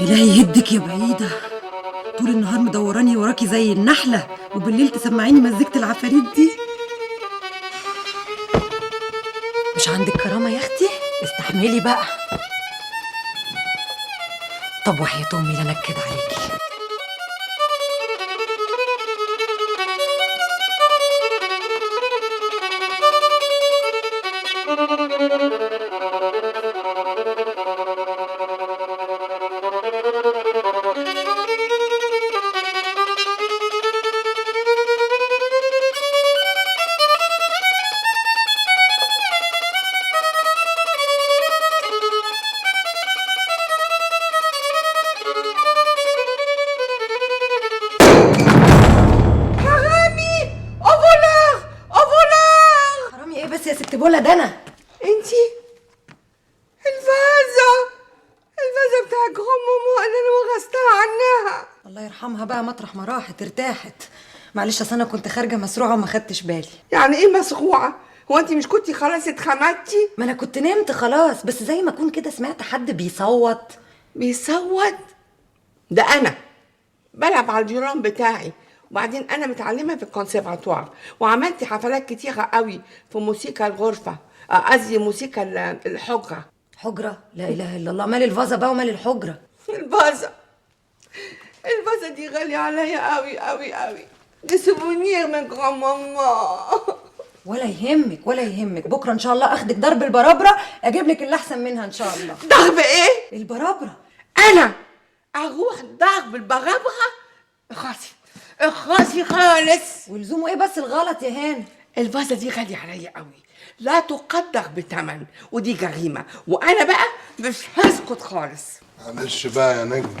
إلهي يهدك يا بعيدة، طول النهار مدوراني وراكي زي النحلة، وبالليل تسمعيني مزيكة العفاريت دي. مش عندك كرامة يا أختي؟ استحملي بقى. طب وحياة أمي لا أنكد عليكي. حرامي إيه بس يا ست بولا؟ ده أنا. انتي الفازة بتاع جرام ماما انا وغستها عنها. الله يرحمها بقى، مطرح ما راحت ارتاحت. معلش اصل انا كنت خارجه مسروعه وما خدتش بالي. يعني ايه مسروعة؟ هو انتي مش كنتي خلاص اتخمدتي؟ ما انا كنت نمت خلاص، بس زي ما اكون كده سمعت حد بيصوت. بيصوت؟ ده انا بلعب على الجيران بتاعي، وبعدين انا متعلمه في الكونسرفاتوار وعملت حفلات كتيره قوي في موسيقى الغرفه، قصدي موسيقى الحجره. حجره؟ لا اله الا الله. مال الفازه بقى ومال الحجره؟ الفازة دي غالية عليا قوي قوي قوي، دي سوفونير من جرام ماما. ولا يهمك ولا يهمك، بكره ان شاء الله اخدك ضرب البرابره، اجيب لك اللي احسن منها ان شاء الله. ضرب ايه؟ البرابره. انا اروح ضرب البرابره؟ اخرسي خالص. ولزومه ايه بس الغلط يا هاني؟ الفازة دي غالية عليا قوي، لا تقدر بثمن، ودي جريمة، وانا بقى مش هسكت خالص. معلش بقى يا نجم،